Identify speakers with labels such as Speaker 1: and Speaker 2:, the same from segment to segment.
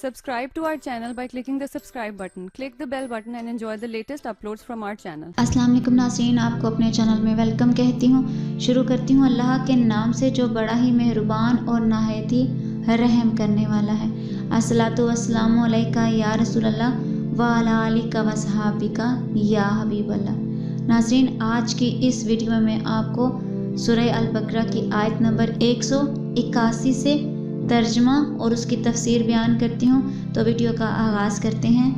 Speaker 1: Subscribe to our channel by clicking the subscribe button. Click the bell button and enjoy the latest uploads from our channel.
Speaker 2: السلام علیکم ناظرین، آپ کو اپنے channel میں welcome کہتی ہوں۔ شروع کرتی ہوں اللہ کے نام سے جو بڑا ہی مہربان اور نہایت ہی رحم کرنے والا ہے۔ الصلاۃ والسلام علیکہ یا رسول اللہ وعلی آلک و صحابک یا حبیب اللہ۔ ناظرین، آج کی اس ویڈیو میں آپ کو سورہ البقرہ کی آیت نمبر 181 سے ترجمہ اور اس کی تفسیر بیان کرتی ہوں، تو ویڈیو کا آغاز کرتے ہیں۔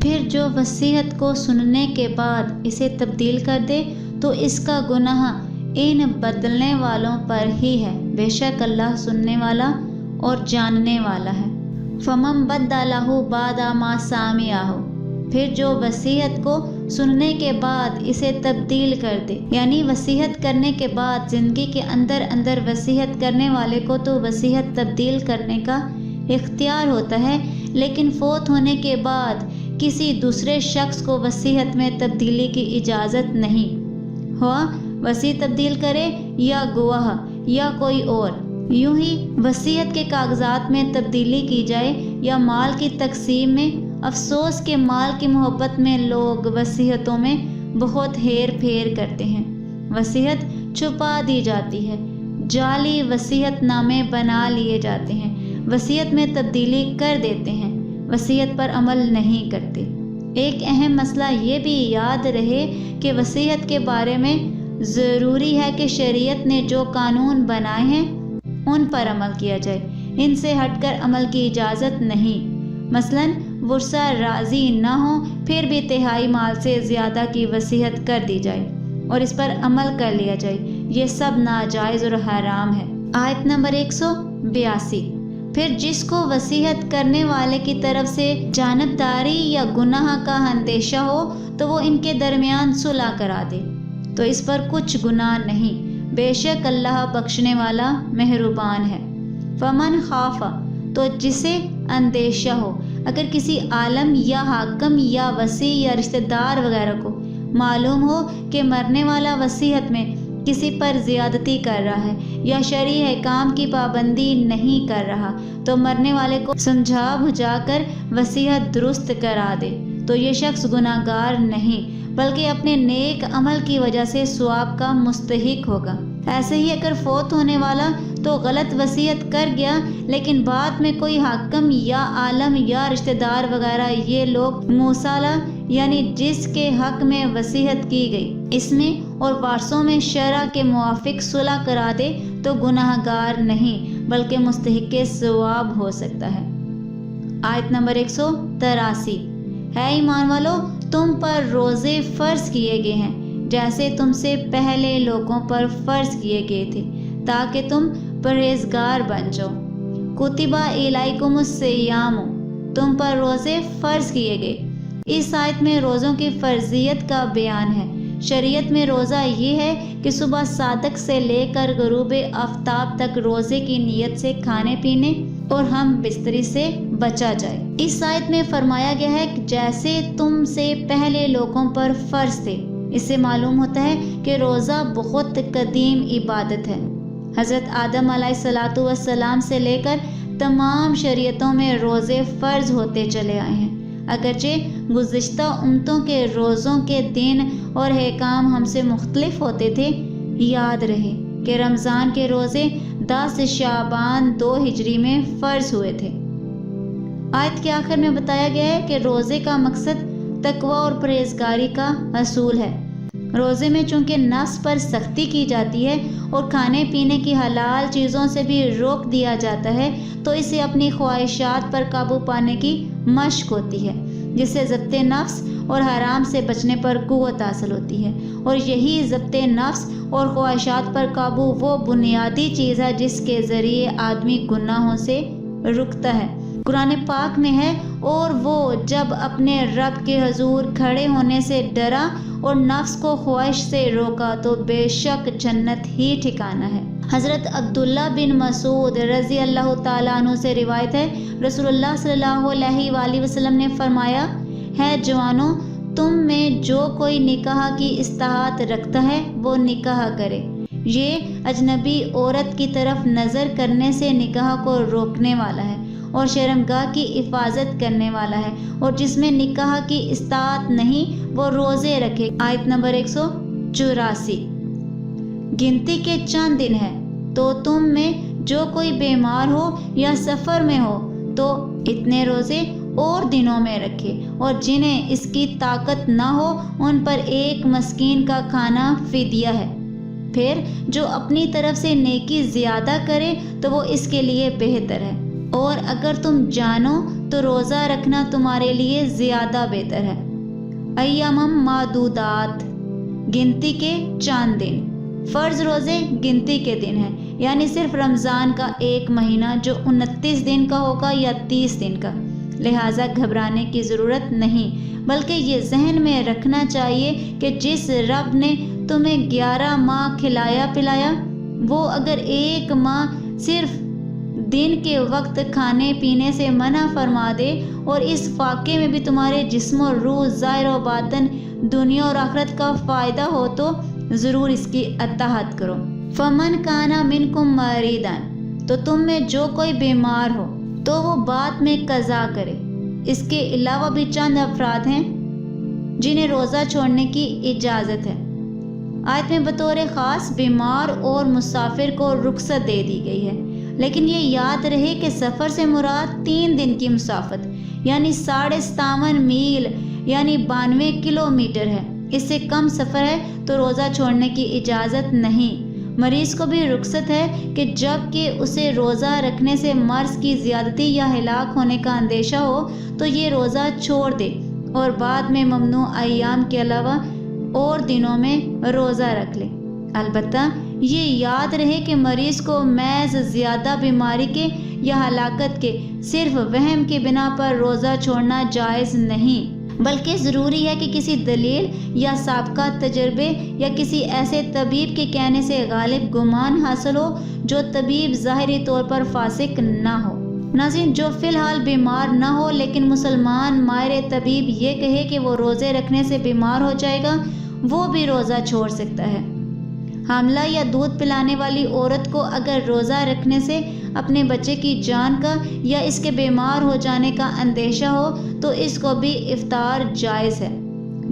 Speaker 2: پھر جو وصیت کو سننے کے بعد اسے تبدیل کر دے تو اس کا گناہ ان بدلنے والوں پر ہی ہے، بے شک اللہ سننے والا اور جاننے والا ہے۔ فَمَن بَدَّلَهُ بَعْدَ مَا سَمِعَهُ، پھر جو وصیت کو سننے کے بعد اسے تبدیل کر دے، یعنی وصیت کرنے کے بعد زندگی کے اندر وصیت کرنے والے کو تو وصیت تبدیل کرنے کا اختیار ہوتا ہے، لیکن فوت ہونے کے بعد کسی دوسرے شخص کو وصیت میں تبدیلی کی اجازت نہیں ہوا، وصی تبدیل کرے یا گواہ یا کوئی اور۔ یوں ہی وصیت کے کاغذات میں تبدیلی کی جائے یا مال کی تقسیم میں، افسوس کہ مال کی محبت میں لوگ وصیتوں میں بہت ہیر پھیر کرتے ہیں، وصیت چھپا دی جاتی ہے، جعلی وصیت نامے بنا لیے جاتے ہیں، وصیت میں تبدیلی کر دیتے ہیں، وصیت پر عمل نہیں کرتے۔ ایک اہم مسئلہ یہ بھی یاد رہے کہ وصیت کے بارے میں ضروری ہے کہ شریعت نے جو قانون بنائے ہیں ان پر عمل کیا جائے، ان سے ہٹ کر عمل کی اجازت نہیں۔ مثلاً ورثہ راضی نہ ہو پھر بھی تہائی مال سے زیادہ کی وصیت کر دی جائے اور اس پر عمل کر لیا جائے، یہ سب ناجائز اور حرام ہے۔ آیت نمبر 182، پھر جس کو وصیت کرنے والے کی طرف سے جانبداری یا گناہ کا اندیشہ ہو تو وہ ان کے درمیان صلح کرا دے تو اس پر کچھ گناہ نہیں، بے شک اللہ بخشنے والا مہربان ہے۔ فمن خاف، تو جسے اندیشہ ہو، اگر کسی عالم یا حاکم یا وصی یا رشتہ دار وغیرہ کو معلوم ہو کہ مرنے والا وصیت میں کسی پر زیادتی کر رہا ہے یا شرعی احکام کی پابندی نہیں کر رہا تو مرنے والے کو سمجھا بجھا کر وصیت درست کرا دے تو یہ شخص گناہ گار نہیں بلکہ اپنے نیک عمل کی وجہ سے ثواب کا مستحق ہوگا۔ ایسے ہی اگر فوت ہونے والا تو غلط وصیت کر گیا لیکن بعد میں کوئی حاکم یا عالم یا رشتہ دار وغیرہ یہ لوگ موصالہ یعنی جس کے حق میں وصیت کی گئی اس میں اور وارثوں میں شرع کے موافق صلح کرا دے تو گناہ گار نہیں بلکہ مستحق ثواب ہو سکتا ہے۔ آیت نمبر 183، ہے ایمان والو تم پر روزے فرض کیے گئے ہیں جیسے تم سے پہلے لوگوں پر فرض کیے گئے تھے تاکہ تم پرہیزگار بن جاؤ۔ کتبہ الیکم الصیام، تم پر روزے فرض کیے گئے۔ اس آیت میں روزوں کی فرضیت کا بیان ہے۔ شریعت میں روزہ یہ ہے کہ صبح صادق سے لے کر غروب آفتاب تک روزے کی نیت سے کھانے پینے اور ہم بستری سے بچا جائے۔ اس آیت میں فرمایا گیا ہے کہ جیسے تم سے پہلے لوگوں پر فرض تھے، اس سے معلوم ہوتا ہے کہ روزہ بہت قدیم عبادت ہے۔ حضرت آدم علیہ السلام سے لے کر تمام شریعتوں میں روزے فرض ہوتے چلے آئے ہیں، اگرچہ گزشتہ امتوں کے روزوں کے دن اور احکام ہم سے مختلف ہوتے تھے۔ یاد رہے کہ رمضان کے روزے 10 شعبان 2 ہجری میں فرض ہوئے تھے۔ آیت کے آخر میں بتایا گیا ہے کہ روزے کا مقصد تقوی اور پرہیزگاری کا اصول ہے۔ روزے میں چونکہ نفس پر سختی کی جاتی ہے اور کھانے پینے کی حلال چیزوں سے بھی روک دیا جاتا ہے تو اسے اپنی خواہشات پر قابو پانے کی مشق ہوتی ہے جس سے ضبط نفس اور حرام سے بچنے پر قوت حاصل ہوتی ہے، اور یہی ضبط نفس اور خواہشات پر قابو وہ بنیادی چیز ہے جس کے ذریعے آدمی گناہوں سے رکتا ہے۔ قرآن پاک میں ہے، اور وہ جب اپنے رب کے حضور کھڑے ہونے سے ڈرا اور نفس کو خواہش سے روکا تو بے شک جنت ہی ٹھکانہ ہے۔ حضرت عبداللہ بن مسعود رضی اللہ تعالیٰ عنہ سے روایت ہے، رسول اللہ صلی اللہ علیہ وآلہ وسلم نے فرمایا ہے، جوانوں تم میں جو کوئی نکاح کی استطاعت رکھتا ہے وہ نکاح کرے، یہ اجنبی عورت کی طرف نظر کرنے سے نکاح کو روکنے والا ہے اور شرمگاہ کی حفاظت کرنے والا ہے، اور جس میں نکاح کی استطاعت نہیں وہ روزے رکھے۔ آیت نمبر 184۔ گنتی کے چند دن ہے تو تم میں جو کوئی بیمار ہو یا سفر میں ہو تو اتنے روزے اور دنوں میں رکھے، اور جنہیں اس کی طاقت نہ ہو ان پر ایک مسکین کا کھانا فدیہ ہے۔ پھر جو اپنی طرف سے نیکی زیادہ کرے تو وہ اس کے لیے بہتر ہے، اور اگر تم جانو تو روزہ رکھنا تمہارے لیے زیادہ بہتر ہے۔ ایام معدودات، گنتی کے چند دن۔ فرض روزے گنتی کے دن ہیں، یعنی صرف رمضان کا ایک مہینہ جو 29 دن کا ہوگا یا 30 دن کا، لہٰذا گھبرانے کی ضرورت نہیں، بلکہ یہ ذہن میں رکھنا چاہیے کہ جس رب نے تمہیں 11 ماہ کھلایا پلایا، وہ اگر ایک ماہ صرف دن کے وقت کھانے پینے سے منع فرما دے، اور اس فاقے میں بھی تمہارے جسم و روح، ظاہر و باطن، دنیا اور آخرت کا فائدہ ہو تو ضرور اس کی اطاعت کرو۔ فمن کانا منکم مریضان، تو تم میں جو کوئی بیمار ہو تو وہ بعد میں قضا کرے۔ اس کے علاوہ بھی چند افراد ہیں جنہیں روزہ چھوڑنے کی اجازت ہے۔ آیت میں بطور خاص بیمار اور مسافر کو رخصت دے دی گئی ہے، لیکن یہ یاد رہے کہ سفر سے مراد 3 دن کی مسافت یعنی 57.5 میل یعنی 92 کلومیٹر ہے۔ اس سے کم سفر ہے تو روزہ چھوڑنے کی اجازت نہیں۔ مریض کو بھی رخصت ہے کہ جب کہ اسے روزہ رکھنے سے مرض کی زیادتی یا ہلاک ہونے کا اندیشہ ہو تو یہ روزہ چھوڑ دے، اور بعد میں ممنوع ایام کے علاوہ اور دنوں میں روزہ رکھ لے۔ البتہ یہ یاد رہے کہ مریض کو محض زیادہ بیماری کے یا ہلاکت کے صرف وہم کی بنا پر روزہ چھوڑنا جائز نہیں، بلکہ ضروری ہے کہ کسی دلیل یا سابقہ تجربے یا کسی ایسے طبیب کے کہنے سے غالب گمان حاصل ہو جو طبیب ظاہری طور پر فاسق نہ ہو۔ ناظرین، جو فی الحال بیمار نہ ہو لیکن مسلمان ماہر طبیب یہ کہے کہ وہ روزے رکھنے سے بیمار ہو جائے گا، وہ بھی روزہ چھوڑ سکتا ہے۔ حاملہ یا دودھ پلانے والی عورت کو اگر روزہ رکھنے سے اپنے بچے کی جان کا یا اس کے بیمار ہو جانے کا اندیشہ ہو تو اس کو بھی افطار جائز ہے۔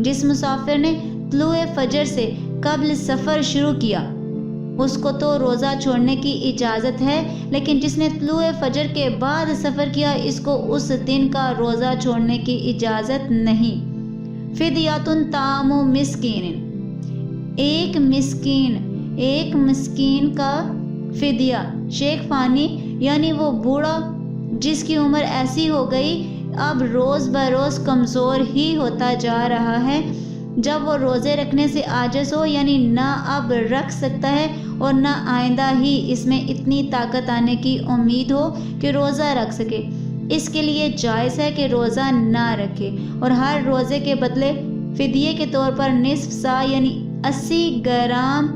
Speaker 2: جس مسافر نے طلوع فجر سے قبل سفر شروع کیا اس کو تو روزہ چھوڑنے کی اجازت ہے، لیکن جس نے طلوع فجر کے بعد سفر کیا اس کو اس دن کا روزہ چھوڑنے کی اجازت نہیں۔ فدیۃ طعام مسکین، ایک مسکین کا فدیہ۔ شیخ فانی یعنی وہ بوڑھا جس کی عمر ایسی ہو گئی اب روز بروز کمزور ہی ہوتا جا رہا ہے، جب وہ روزے رکھنے سے عاجز ہو، یعنی نہ اب رکھ سکتا ہے اور نہ آئندہ ہی اس میں اتنی طاقت آنے کی امید ہو کہ روزہ رکھ سکے، اس کے لیے جائز ہے کہ روزہ نہ رکھے، اور ہر روزے کے بدلے فدیے کے طور پر نصف سا یعنی 80 گرام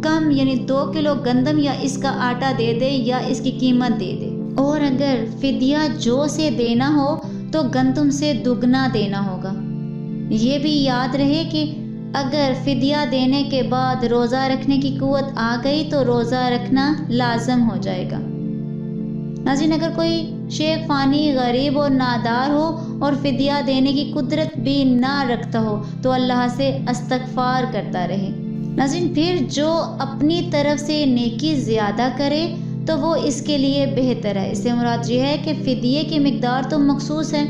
Speaker 2: کم یعنی 2 کلو گندم یا اس کا آٹا دے دے یا اس کی قیمت دے دے، اور اگر فدیہ جو سے دینا ہو تو گندم سے دگنا دینا ہوگا۔ یہ بھی یاد رہے کہ اگر فدیہ دینے کے بعد روزہ رکھنے کی قوت آ گئی تو روزہ رکھنا لازم ہو جائے گا۔ ناظرین، اگر کوئی شیخ فانی غریب اور نادار ہو اور فدیہ دینے کی قدرت بھی نہ رکھتا ہو تو اللہ سے استغفار کرتا رہے۔ ناظرین، پھر جو اپنی طرف سے نیکی زیادہ کرے تو وہ اس کے لیے بہتر ہے۔ اس سے مراد یہ ہے کہ فدیے کی مقدار تو مخصوص ہے،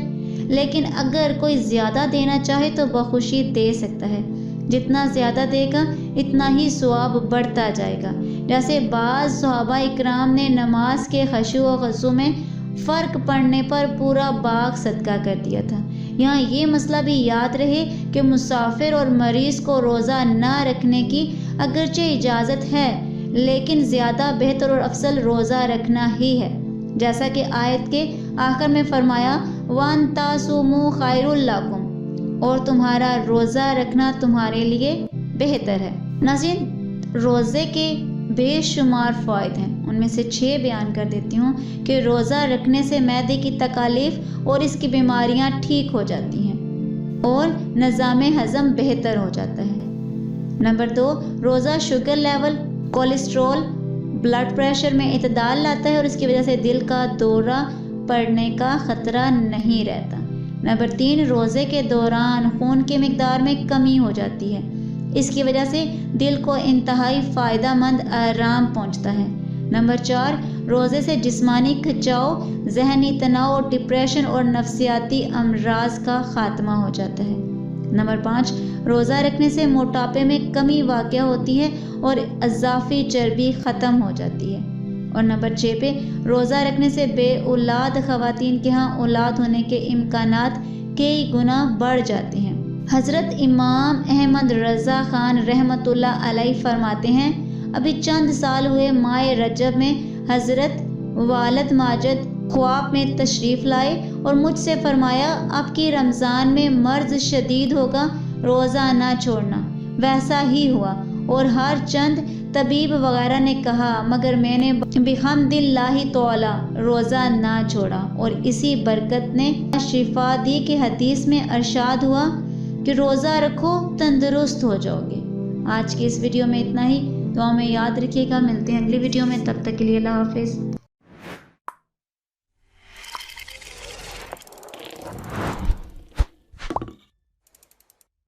Speaker 2: لیکن اگر کوئی زیادہ دینا چاہے تو بخوشی دے سکتا ہے۔ جتنا زیادہ دے گا اتنا ہی ثواب بڑھتا جائے گا۔ جیسے بعض صحابہ اکرام نے نماز کے خشوع و خضوع میں فرق پڑنے پر پورا باغ صدقہ کر دیا تھا۔ یہاں یہ مسئلہ بھی یاد رہے کہ مسافر اور مریض کو روزہ نہ رکھنے کی اگرچہ اجازت ہے، لیکن زیادہ بہتر اور افضل روزہ رکھنا ہی ہے، جیسا کہ آیت کے آخر میں فرمایا وَأَن تَصُومُوا خَيْرٌ لَكُمْ، اور تمہارا روزہ رکھنا تمہارے لیے بہتر ہے۔ ناظرین، روزے کے بے شمار فوائد ہیں، ان میں سے 6 بیان کر دیتی ہوں کہ روزہ رکھنے سے معدے کی تکالیف اور اس کی بیماریاں ٹھیک ہو جاتی ہیں اور نظام ہضم بہتر ہو جاتا ہے۔ نمبر 2، روزہ sugar level, cholesterol, blood pressure میں اعتدال لاتا ہے اور اس کی وجہ سے دل کا دورہ پڑنے کا خطرہ نہیں رہتا۔ نمبر 3، روزے کے دوران خون کی مقدار میں کمی ہو جاتی ہے، اس کی وجہ سے دل کو انتہائی فائدہ مند آرام پہنچتا ہے۔ نمبر 4، روزے سے جسمانی کھنچاؤ، ذہنی تناؤ، ڈپریشن اور نفسیاتی امراض کا خاتمہ ہو جاتا ہے۔ نمبر 5، روزہ رکھنے سے موٹاپے میں کمی واقع ہوتی ہے اور اضافی چربی ختم ہو جاتی ہے۔ اور نمبر 6 پہ روزہ رکھنے سے بے اولاد خواتین کے ہاں اولاد ہونے کے امکانات کئی گنا بڑھ جاتے ہیں۔ حضرت امام احمد رضا خان رحمۃ اللہ علیہ فرماتے ہیں، ابھی چند سال ہوئے ماہ رجب میں حضرت والد ماجد خواب میں تشریف لائے اور مجھ سے فرمایا، آپ کی رمضان میں مرض شدید ہوگا، روزہ نہ چھوڑنا۔ ویسا ہی ہوا اور ہر چند طبیب وغیرہ نے کہا، مگر میں نے بحمد اللہ تعالی روزہ نہ چھوڑا اور اسی برکت نے شفا دی کہ حدیث میں ارشاد ہوا کہ روزہ رکھو تندرست ہو جاؤ گے۔ آج کی اس ویڈیو میں اتنا ہی، دعا میں یاد رکھیے گا، ملتے ہیں اگلی ویڈیو میں، تب تک کے لیے اللہ حافظ۔